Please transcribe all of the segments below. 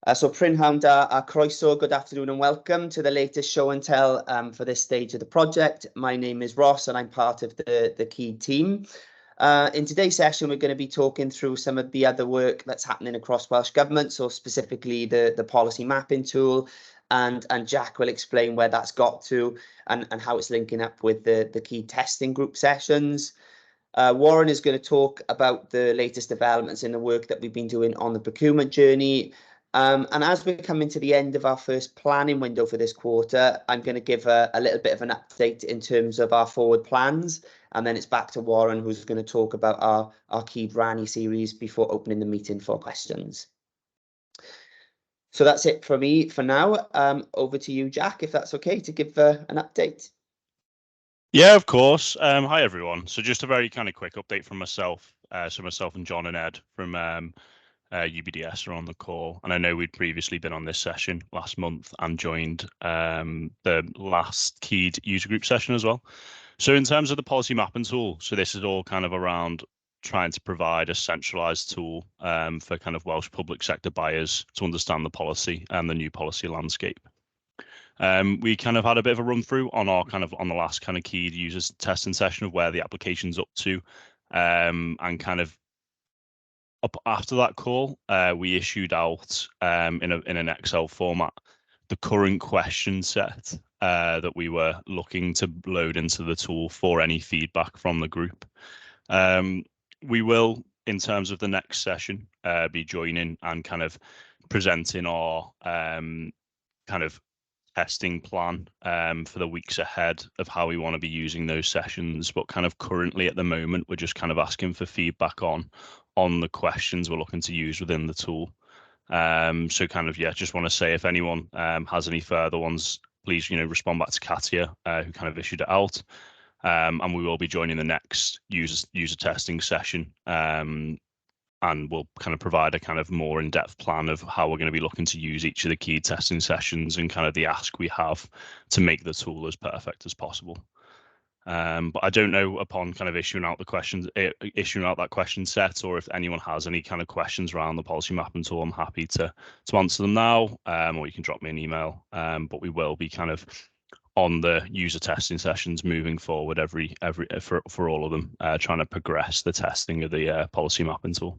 So prynhawn a croeso, good afternoon and welcome to the latest show and tell for this stage of the project. My name is Ross and I'm part of the key team. In today's session, we're going to be talking through some of the other work that's happening across Welsh Government, so specifically the policy mapping tool, and Jack will explain where that's got to and how it's linking up with the key testing group sessions. Warren is going to talk about the latest developments in the work that we've been doing on the procurement journey. And as we're coming to the end of our first planning window for this quarter, I'm going to give a little bit of an update in terms of our forward plans. And then it's back to Warren, who's going to talk about our key Rani series before opening the meeting for questions. So that's it for me for now. Over to you, Jack, if that's okay, to give an update. Yeah, of course. Hi, everyone. So just a very kind of quick update from myself. So myself and John and Ed from UBDS are on the call. And I know we'd previously been on this session last month and joined the last keyed user group session as well. So in terms of the policy mapping tool, so this is all kind of around trying to provide a centralized tool for kind of Welsh public sector buyers to understand the policy and the new policy landscape. We kind of had a bit of a run through on the last kind of keyed users testing session of where the application's up to, and kind of up after that call, we issued out in an Excel format the current question set that we were looking to load into the tool for any feedback from the group. We will, in terms of the next session, be joining and kind of presenting our kind of testing plan for the weeks ahead of how we want to be using those sessions. But kind of currently at the moment, we're just kind of asking for feedback on the questions we're looking to use within the tool. So kind of, yeah, just want to say if anyone has any further ones, please, respond back to Katia, who kind of issued it out. And we will be joining the next user testing session. And we'll kind of provide a kind of more in-depth plan of how we're going to be looking to use each of the key testing sessions and kind of the ask we have to make the tool as perfect as possible. But I don't know, upon kind of issuing out that question set, or if anyone has any kind of questions around the policy mapping tool, I'm happy to answer them now, or you can drop me an email. But we will be kind of on the user testing sessions moving forward for all of them, trying to progress the testing of the policy mapping tool.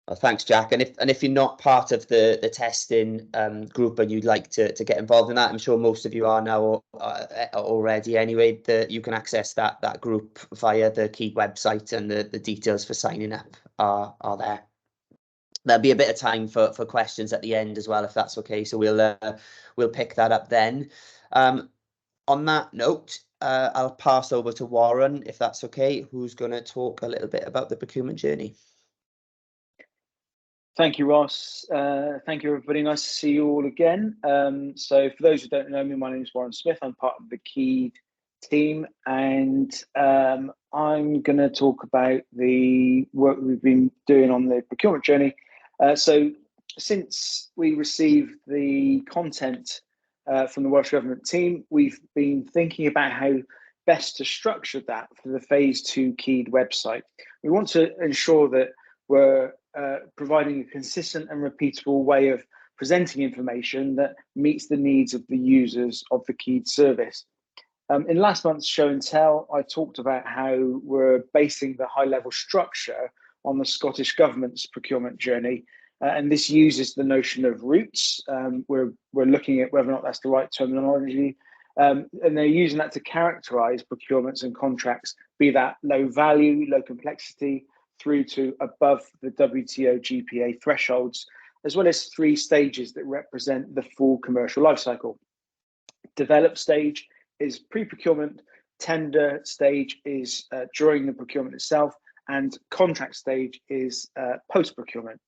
Well, thanks, Jack. And if you're not part of the testing group and you'd like to get involved in that, I'm sure most of you are now already anyway, that you can access that group via the Key website, and the details for signing up are there. There'll be a bit of time for questions at the end as well, if that's okay. So we'll pick that up then. On that note, I'll pass over to Warren, if that's okay, who's going to talk a little bit about the procurement journey. Thank you, Ross. Thank you, everybody. Nice to see you all again. So for those who don't know me, my name is Warren Smith. I'm part of the Key team, and I'm going to talk about the work we've been doing on the procurement journey. So since we received the content from the Welsh Government team, we've been thinking about how best to structure that for the Phase 2 Keyed website. We want to ensure that we're providing a consistent and repeatable way of presenting information that meets the needs of the users of the Keyed service. In last month's show and tell, I talked about how we're basing the high-level structure on the Scottish Government's procurement journey, and this uses the notion of routes. We're looking at whether or not that's the right terminology, and they're using that to characterise procurements and contracts, be that low value, low complexity, through to above the WTO GPA thresholds, as well as 3 stages that represent the full commercial lifecycle. Develop stage is pre-procurement, tender stage is during the procurement itself, and contract stage is post-procurement.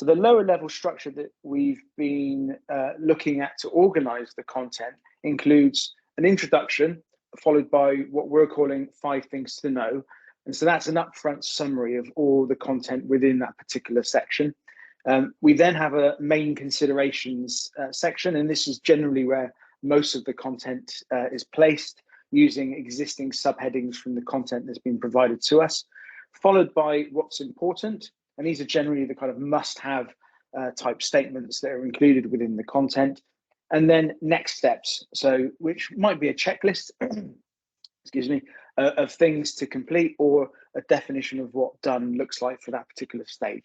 So the lower level structure that we've been looking at to organise the content includes an introduction, followed by what we're calling 5 things to know. And so that's an upfront summary of all the content within that particular section. We then have a main considerations section, and this is generally where most of the content is placed, using existing subheadings from the content that's been provided to us, followed by what's important. And these are generally the kind of must-have type statements that are included within the content. And then next steps, so which might be a checklist, excuse me, of things to complete or a definition of what done looks like for that particular stage.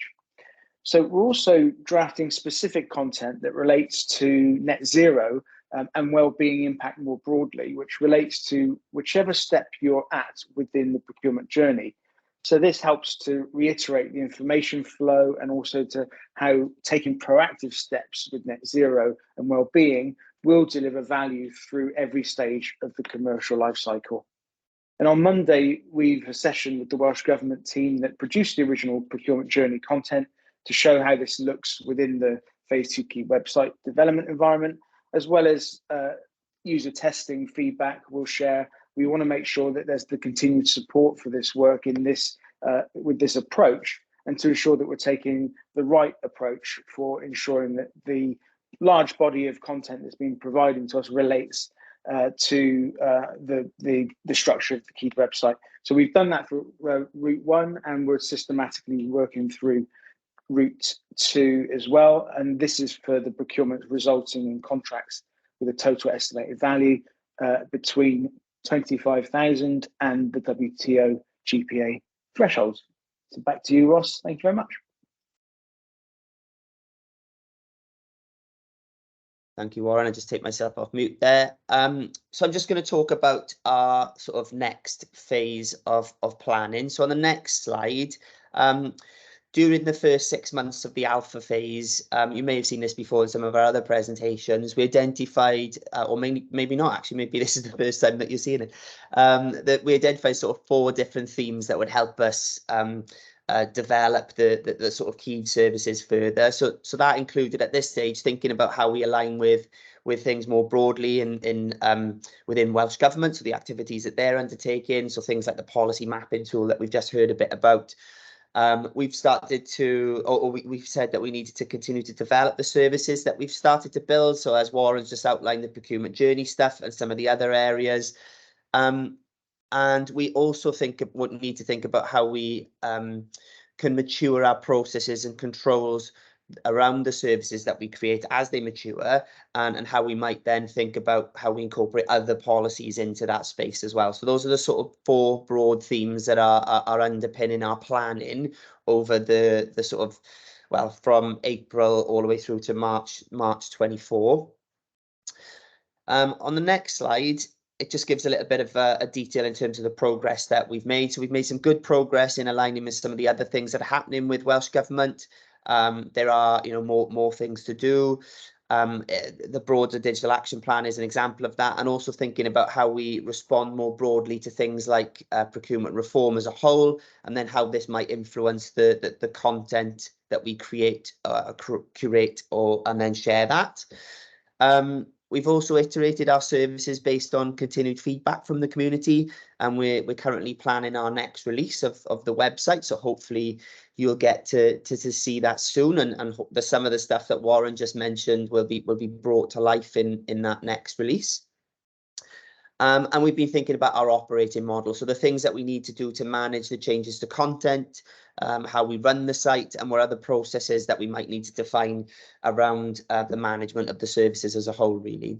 So we're also drafting specific content that relates to net zero and well-being impact more broadly, which relates to whichever step you're at within the procurement journey. So this helps to reiterate the information flow and also to how taking proactive steps with net zero and well-being will deliver value through every stage of the commercial life cycle. And on Monday, we've a session with the Welsh Government team that produced the original procurement journey content to show how this looks within the Phase 2 Key website development environment, as well as user testing feedback we'll share. We want to make sure that there's the continued support for this work in this with this approach, and to ensure that we're taking the right approach for ensuring that the large body of content that's being provided to us relates to the structure of the Key website. So we've done that for route 1, and we're systematically working through route 2 as well. And this is for the procurement resulting in contracts with a total estimated value between 25,000 and the WTO GPA thresholds. So back to you, Ross. Thank you very much. Thank you, Warren. I just take myself off mute there. So I'm just going to talk about our sort of next phase of planning. So on the next slide, during the first 6 months of the alpha phase, you may have seen this before in some of our other presentations, we identified, or maybe not actually, maybe this is the first time that you're seeing it, that we identified sort of 4 different themes that would help us develop the sort of key services further. So that included at this stage thinking about how we align with things more broadly within Welsh Government, so the activities that they're undertaking, so things like the policy mapping tool that we've just heard a bit about. We've started to, or we've said that we needed to continue to develop the services that we've started to build. So as Warren's just outlined, the procurement journey stuff and some of the other areas. And we also need to think about how we can mature our processes and controls around the services that we create as they mature, and how we might then think about how we incorporate other policies into that space as well. So those are the sort of 4 broad themes that are underpinning our planning over the sort of, well, from April all the way through to March 24. On the next slide, it just gives a little bit of a detail in terms of the progress that we've made. So we've made some good progress in aligning with some of the other things that are happening with Welsh Government. There are, more things to do. The broader digital action plan is an example of that, and also thinking about how we respond more broadly to things like procurement reform as a whole, and then how this might influence the content that we create, curate, and then share that. We've also iterated our services based on continued feedback from the community, and we're currently planning our next release of the website. So hopefully you'll get to see that soon, and some of the stuff that Warren just mentioned will be brought to life in that next release. And we've been thinking about our operating model. So the things that we need to do to manage the changes to content, how we run the site, and what other processes that we might need to define around the management of the services as a whole, really.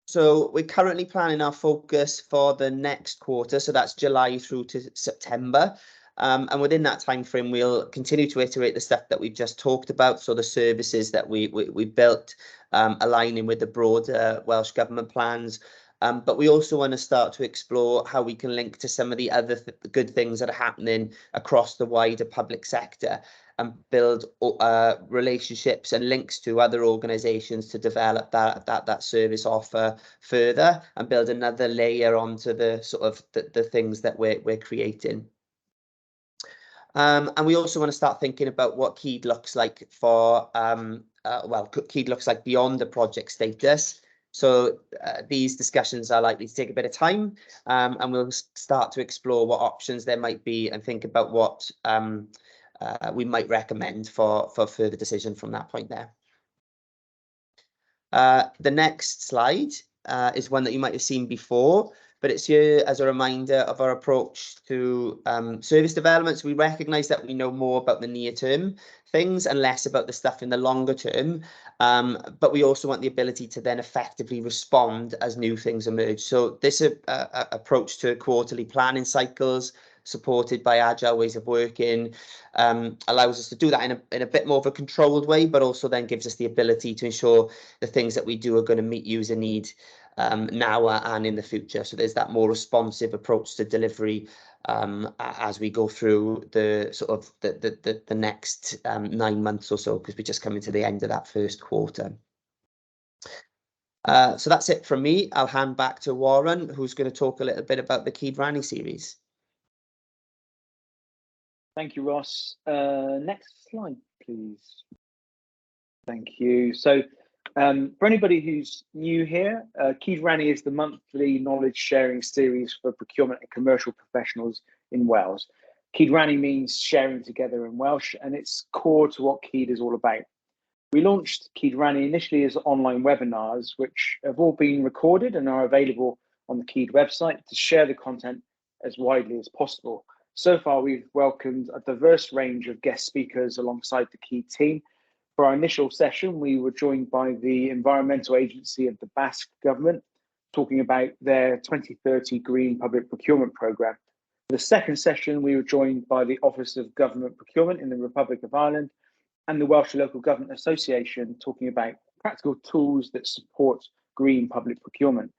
So we're currently planning our focus for the next quarter. So that's July through to September. And within that time frame, we'll continue to iterate the stuff that we've just talked about. So the services that we built, aligning with the broader Welsh Government plans. But we also want to start to explore how we can link to some of the other good things that are happening across the wider public sector, and build relationships and links to other organisations to develop that service offer further, and build another layer onto the sort of the things that we're creating. And we also want to start thinking about what KEED looks like for, KEED looks like beyond the project status. So these discussions are likely to take a bit of time, and we'll start to explore what options there might be and think about what we might recommend for further decision from that point there. The next slide is one that you might have seen before. but it's here as a reminder of our approach to service developments. We recognise that we know more about the near-term things and less about the stuff in the longer term, but we also want the ability to then effectively respond as new things emerge. So this approach to quarterly planning cycles, supported by agile ways of working, allows us to do that in a bit more of a controlled way, but also then gives us the ability to ensure the things that we do are going to meet user need now and in the future. So there's that more responsive approach to delivery as we go through the sort of the next 9 months or so, because we're just coming to the end of that first quarter. So that's it from me. I'll hand back to Warren, who's going to talk a little bit about the Cyd Rannu series. Thank you, Ross. Next slide, please. Thank you. So for anybody who's new here, Cyd Rannu is the monthly knowledge sharing series for procurement and commercial professionals in Wales. Cyd Rannu means sharing together in Welsh, and it's core to what Cyd is all about. We launched Cyd Rannu initially as online webinars, which have all been recorded and are available on the Cyd website to share the content as widely as possible. So far, we've welcomed a diverse range of guest speakers alongside the Cyd team. For our initial session, we were joined by the Environmental Agency of the Basque Government, talking about their 2030 Green Public Procurement Programme. For the second session, we were joined by the Office of Government Procurement in the Republic of Ireland and the Welsh Local Government Association, talking about practical tools that support green public procurement.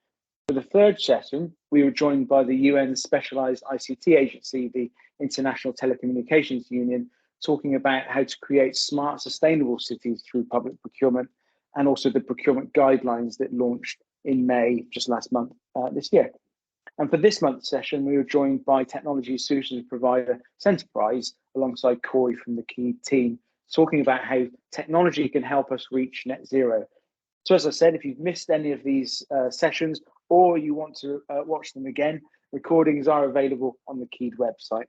For the third session, we were joined by the UN Specialised ICT Agency, the International Telecommunications Union, talking about how to create smart, sustainable cities through public procurement, and also the procurement guidelines that launched in May, just last month, this year. And for this month's session, we were joined by technology solutions provider Centerprise, alongside Corey from the Cyd team, talking about how technology can help us reach net zero. So as I said, if you've missed any of these sessions, or you want to watch them again, recordings are available on the Cyd website.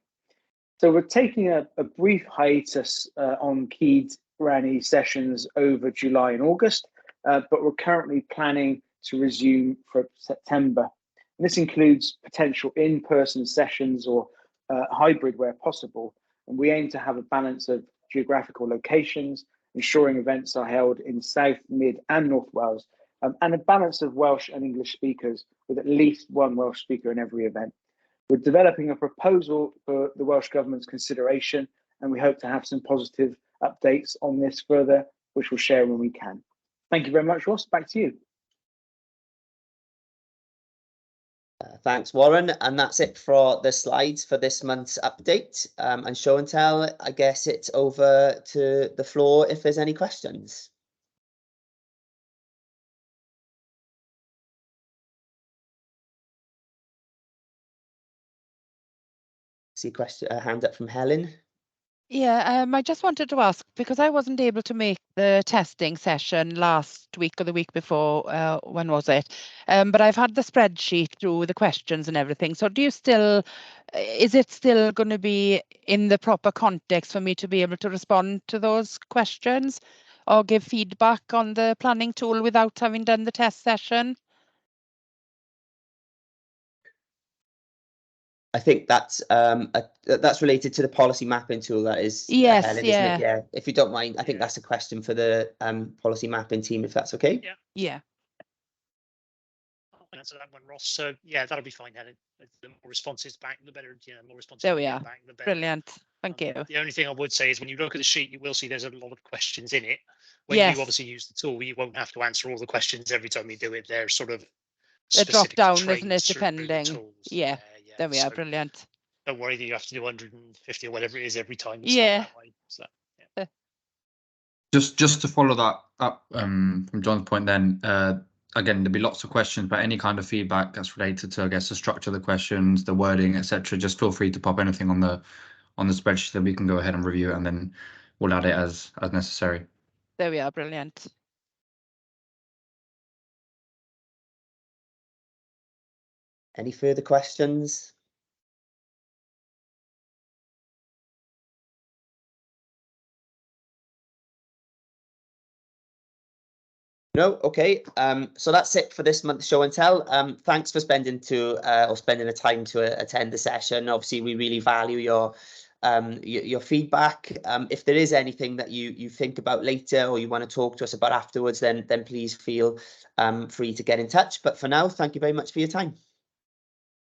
So we're taking a brief hiatus on Cyd Rannu sessions over July and August, but we're currently planning to resume for September. And this includes potential in-person sessions or hybrid where possible. And we aim to have a balance of geographical locations, ensuring events are held in South, Mid and North Wales, and a balance of Welsh and English speakers, with at least one Welsh speaker in every event. We're developing a proposal for the Welsh Government's consideration, and we hope to have some positive updates on this further, which we'll share when we can. Thank you very much, Ross. Back to you. Thanks, Warren. And that's it for the slides for this month's update and show and tell. I guess it's over to the floor if there's any questions. See a hand up from Helen. Yeah, I just wanted to ask, because I wasn't able to make the testing session last week or the week before, when was it? But I've had the spreadsheet through the questions and everything. So is it still going to be in the proper context for me to be able to respond to those questions or give feedback on the planning tool without having done the test session? I think that's related to the policy mapping tool. That is, Yes, Helen, yeah. isn't it? Yeah. If you don't mind, I think that's a question for the policy mapping team, if that's okay. Yeah. Yeah. I'll answer that one, Ross. So yeah, that'll be fine, Helen. The more responses back, the better. Yeah, more responses There we are. back, the better. Brilliant. Thank you. The only thing I would say is when you look at the sheet, you will see there's a lot of questions in it. When Yes. you obviously use the tool, you won't have to answer all the questions every time you do it. They're sort of The drop specific to down, trades isn't it? through the Depending. tools. Yeah. There we are. So Brilliant. don't worry that you have to do 150 or whatever it is every time. It's Yeah. not that way. So, yeah. Just to follow that up from John's point, then again, there'll be lots of questions, but any kind of feedback that's related to, I guess, the structure of the questions, the wording, etc. Just feel free to pop anything on the spreadsheet that we can go ahead and review it, and then we'll add it as necessary. There we are. Brilliant. Any further questions? No, okay. So that's it for this month's show and tell. Thanks for spending the time to attend the session. Obviously, we really value your feedback. If there is anything that you think about later or you want to talk to us about afterwards, then please feel free to get in touch. But for now, thank you very much for your time.